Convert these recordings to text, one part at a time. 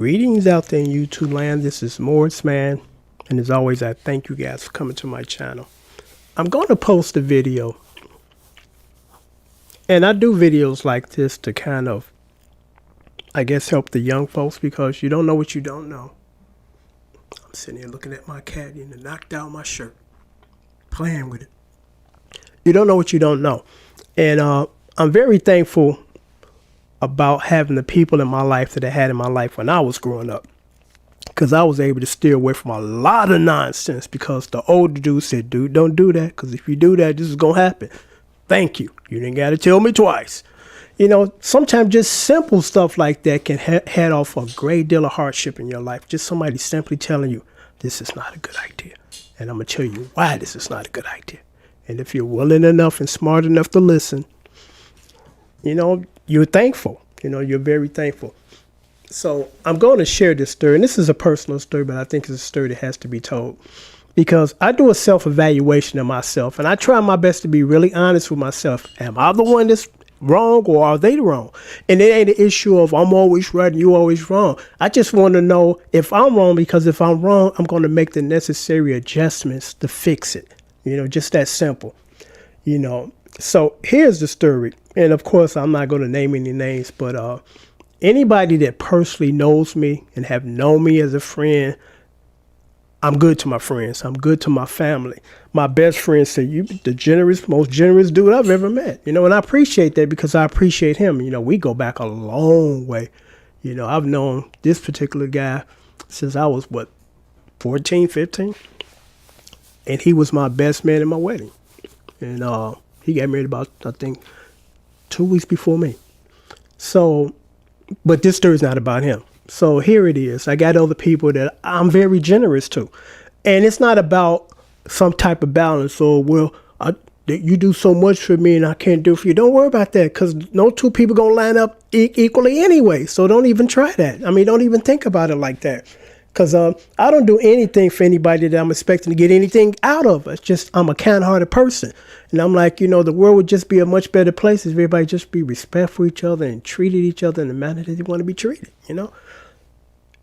Greetings out there in YouTube land. This is Morris Man. And as always, I thank you guys for coming to my channel. I'm going to post a video. And I do videos like this to kind of, I guess, help the young folks because you don't know what you don't know. I'm sitting here looking at my cat and it knocked out my shirt. Playing with it. You don't know what you don't know. And I'm very thankful about having the people in my life that I had in my life when I was growing up. Because I was able to steer away from a lot of nonsense because the older dude said, dude, don't do that. Because if you do that, this is going to happen. Thank you. You didn't got to tell me twice. You know, sometimes just simple stuff like that can head off a great deal of hardship in your life. Just somebody simply telling you, this is not a good idea. And I'm going to tell you why this is not a good idea. And if you're willing enough and smart enough to listen, you know, you're thankful. You know, you're very thankful. So I'm going to share this story. And this is a personal story, but I think it's a story that has to be told. Because I do a self-evaluation of myself. And I try my best to be really honest with myself. Am I the one that's wrong or are they wrong? And it ain't an issue of I'm always right and you always wrong. I just want to know if I'm wrong, because if I'm wrong, I'm going to make the necessary adjustments to fix it. You know, just that simple. You know, so here's the story. And of course, I'm not going to name any names, but anybody that personally knows me and have known me as a friend, I'm good to my friends. I'm good to my family. My best friend said, you the most generous dude I've ever met. You know, and I appreciate that because I appreciate him. You know, we go back a long way. You know, I've known this particular guy since I was, 14, 15? And he was my best man at my wedding. And he got married about, I think, 2 weeks before me. So, but this story is not about him. So here it is. I got other people that I'm very generous to. And it's not about some type of balance or, well, you do so much for me and I can't do for you. Don't worry about that because no two people going to line up equally anyway. So don't even try that. I mean, don't even think about it like that. Because I don't do anything for anybody that I'm expecting to get anything out of. It's just I'm a kind-hearted person. And I'm like, you know, the world would just be a much better place if everybody just be respectful for each other and treated each other in the manner that they want to be treated, you know.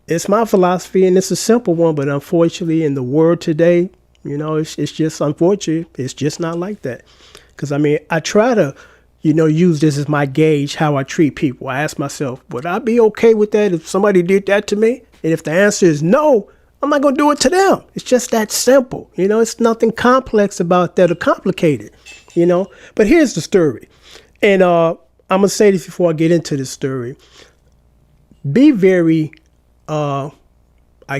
It's my philosophy, and it's a simple one, but unfortunately in the world today, you know, it's just unfortunate. It's just not like that. Because, I mean, I try to, you know, use this as my gauge how I treat people. I ask myself, would I be okay with that if somebody did that to me? And if the answer is no, I'm not going to do it to them. It's just that simple. You know, it's nothing complex about that or complicated, you know. But here's the story. And I'm going to say this before I get into the story. Be very, I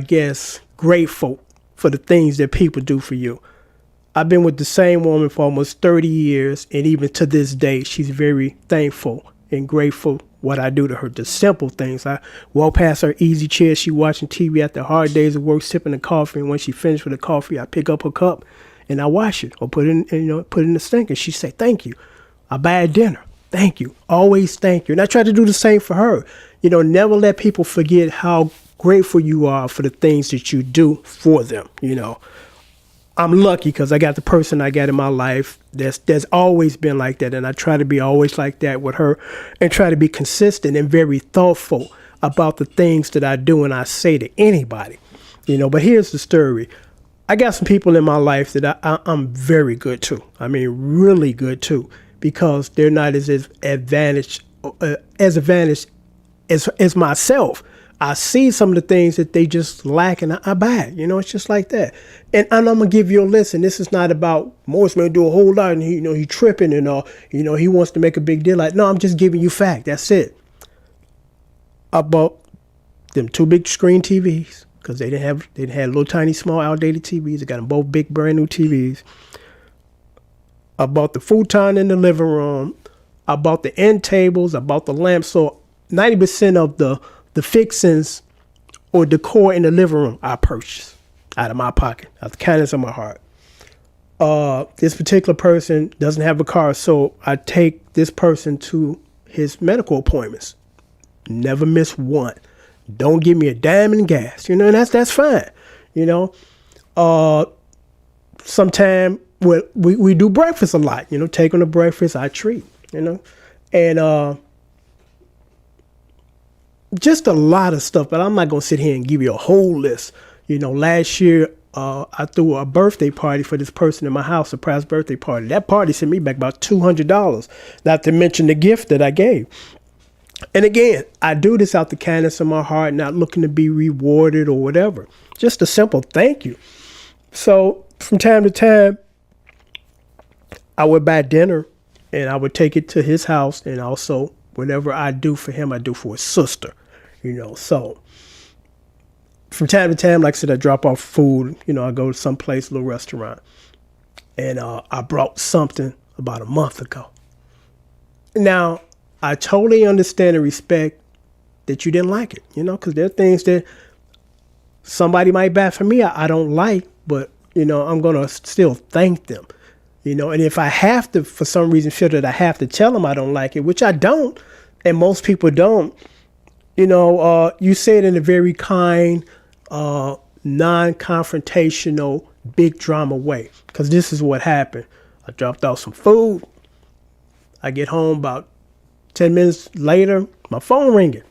guess, grateful for the things that people do for you. I've been with the same woman for almost 30 years. And even to this day, she's very thankful and grateful what I do to her, the simple things. I walk past her easy chair. She watching TV after hard days of work, sipping the coffee. And when she finished with the coffee, I pick up her cup and I wash it or put it in the sink. And she say, thank you. I buy her dinner. Thank you. Always thank you. And I try to do the same for her. You know, never let people forget how grateful you are for the things that you do for them. You know, I'm lucky because I got the person I got in my life that's always been like that. And I try to be always like that with her and try to be consistent and very thoughtful about the things that I do and I say to anybody, you know. But here's the story. I got some people in my life that I'm very good to. I mean, really good to, because they're not as advantaged as myself. I see some of the things that they just lack and I buy it. You know, it's just like that. And I'm going to give you a list. And this is not about Morris man do a whole lot and he tripping and you know, he wants to make a big deal. Like, no, I'm just giving you fact. That's it. I bought them 2 big screen TVs because they had little tiny small outdated TVs. I got them both big brand new TVs. I bought the futon in the living room. I bought the end tables. I bought the lamps. So 90% of the fixings or decor in the living room I purchased out of my pocket, out of the kindness of my heart. This particular person doesn't have a car, so I take this person to his medical appointments. Never miss one. Don't give me a dime in gas, you know, and that's fine, you know. Sometime we do breakfast a lot, you know, take them to breakfast, I treat, you know, and just a lot of stuff, but I'm not going to sit here and give you a whole list. Last year, I threw a birthday party for this person in my house, surprise birthday party. That party sent me back about $200, not to mention the gift that I gave. And again, I do this out the kindness of my heart, not looking to be rewarded or whatever. Just a simple thank you. So from time to time, I would buy dinner and I would take it to his house, and also whatever I do for him, I do for his sister, So from time to time, like I said, I drop off food, I go to some place, a little restaurant, and I brought something about a month ago. Now, I totally understand and respect that you didn't like it, because there are things that somebody might buy for me I don't like, but, I'm going to still thank them, and if I have to, for some reason, feel that I have to tell them I don't like it, which I don't, and most people don't, you say it in a very kind, non-confrontational, big drama way, because this is what happened. I dropped off some food. I get home about 10 minutes later, my phone ringing.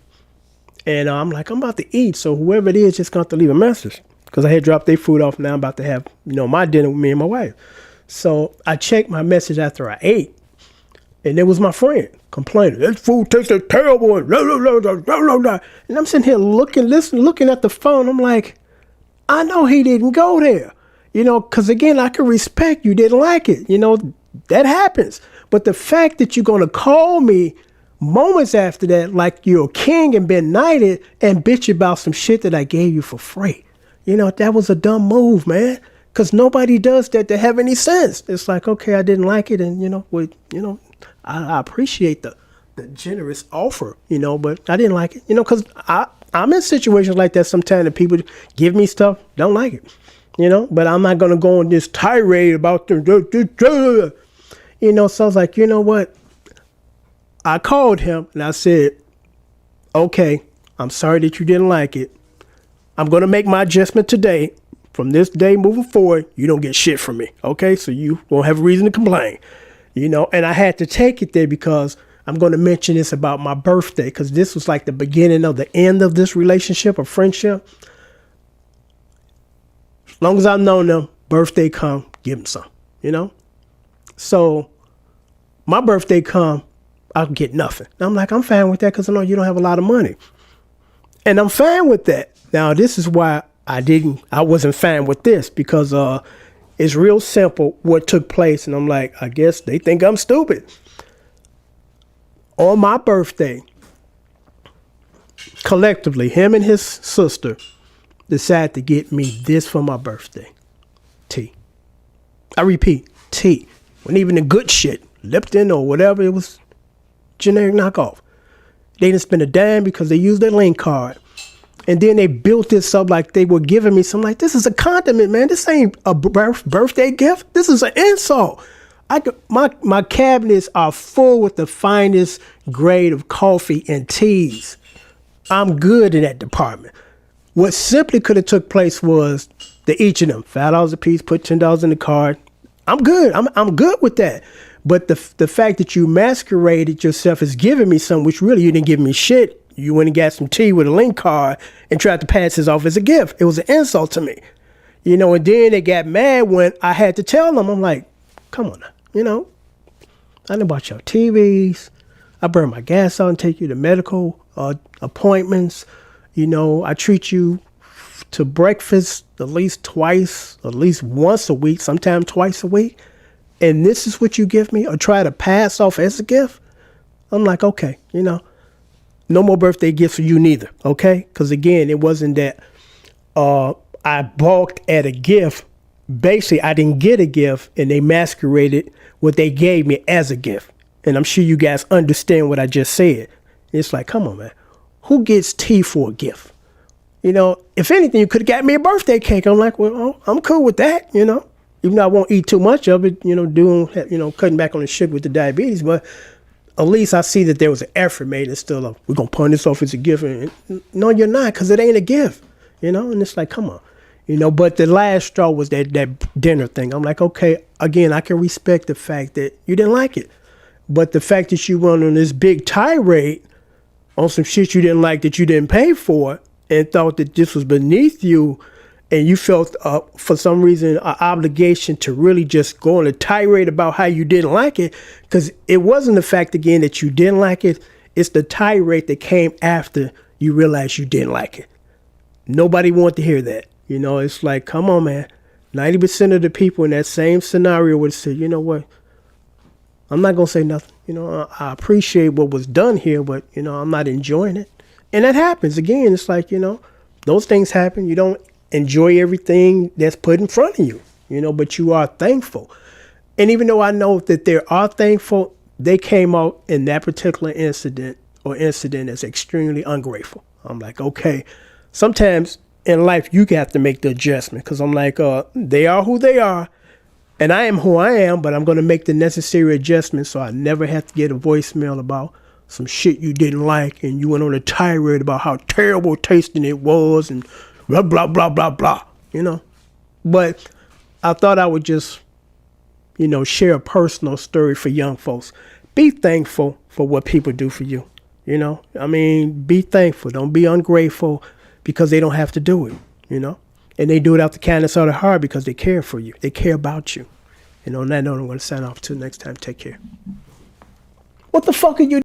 And I'm like, I'm about to eat. So whoever it is just got to leave a message, because I had dropped their food off. Now I'm about to have, my dinner with me and my wife. So I checked my message after I ate. And it was my friend complaining, this food tasted terrible, and blah, blah, blah, blah, blah, blah. And I'm sitting here looking at the phone. I'm like, I know he didn't go there, because again, I can respect you didn't like it. That happens. But the fact that you're going to call me moments after that, like you're a king and been knighted, and bitch about some shit that I gave you for free, that was a dumb move, man. Because nobody does that to have any sense. It's like, okay, I didn't like it, and I appreciate the generous offer, but I didn't like it, because I'm in situations like that sometimes that people give me stuff, don't like it, but I'm not going to go on this tirade about them, so I was like, you know what? I called him and I said, okay, I'm sorry that you didn't like it. I'm going to make my adjustment today. From this day moving forward, you don't get shit from me. Okay, so you won't have a reason to complain. And I had to take it there because I'm going to mention this about my birthday, because this was like the beginning of the end of this relationship or friendship. As long as I've known them, birthday come, give them some, So my birthday come, I'll get nothing. And I'm like, I'm fine with that, because I know you don't have a lot of money. And I'm fine with that. Now, this is why I wasn't fine with this, because it's real simple what took place. And I'm like, I guess they think I'm stupid. On my birthday, collectively, him and his sister decided to get me this for my birthday. Tea. I repeat, tea. Wasn't even the good shit. Lipton or whatever. It was generic knockoff. They didn't spend a dime because they used their link card. And then they built this up like they were giving me some, like, this is a condiment, man. This ain't a birthday gift. This is an insult. My cabinets are full with the finest grade of coffee and teas. I'm good in that department. What simply could have took place was the each of them, $5 a piece, put $10 in the card. I'm good. I'm good with that. But the fact that you masqueraded yourself as giving me something, which really you didn't give me shit. You went and got some tea with a link card and tried to pass this off as a gift. It was an insult to me. And then they got mad when I had to tell them. I'm like, come on now, I done bought y'all TVs. I burn my gas out and take you to medical appointments. I treat you to breakfast at least once a week, sometimes twice a week. And this is what you give me, or try to pass off as a gift? I'm like, okay, no more birthday gifts for you neither, okay? Because again, it wasn't that I balked at a gift. Basically, I didn't get a gift, and they masqueraded what they gave me as a gift. And I'm sure you guys understand what I just said. It's like, come on, man. Who gets tea for a gift? If anything, you could have got me a birthday cake. I'm like, well, I'm cool with that, Even though I won't eat too much of it, cutting back on the sugar with the diabetes, but at least I see that there was an effort made instead of, we're going to pawn this off as a gift. And, no, you're not, because it ain't a gift, and it's like, come on, but the last straw was that dinner thing. I'm like, okay, again, I can respect the fact that you didn't like it, but the fact that you went on this big tirade on some shit you didn't like that you didn't pay for and thought that this was beneath you, and you felt for some reason an obligation to really just go on a tirade about how you didn't like it, because it wasn't the fact again that you didn't like it, it's the tirade that came after you realized you didn't like it. Nobody wanted to hear that. You know, it's like, come on, man. 90% of the people in that same scenario would say, you know what, I'm not going to say nothing. You know, I appreciate what was done here, but, you know, I'm not enjoying it. And that happens. Again, it's like, you know, those things happen. You don't enjoy everything that's put in front of you, you know, but you are thankful. And even though I know that they are thankful, they came out in that particular incident as extremely ungrateful. I'm like, okay, sometimes in life you have to make the adjustment, because I'm like, they are who they are and I am who I am, but I'm going to make the necessary adjustments so I never have to get a voicemail about some shit you didn't like and you went on a tirade about how terrible tasting it was and blah, blah, blah, blah, blah, you know. But I thought I would just, you know, share a personal story for young folks. Be thankful for what people do for you, you know. I mean, be thankful. Don't be ungrateful because they don't have to do it, you know. And they do it out the kindness of their heart because they care for you. They care about you. And on that note, I'm going to sign off. Till next time, take care. What the fuck are you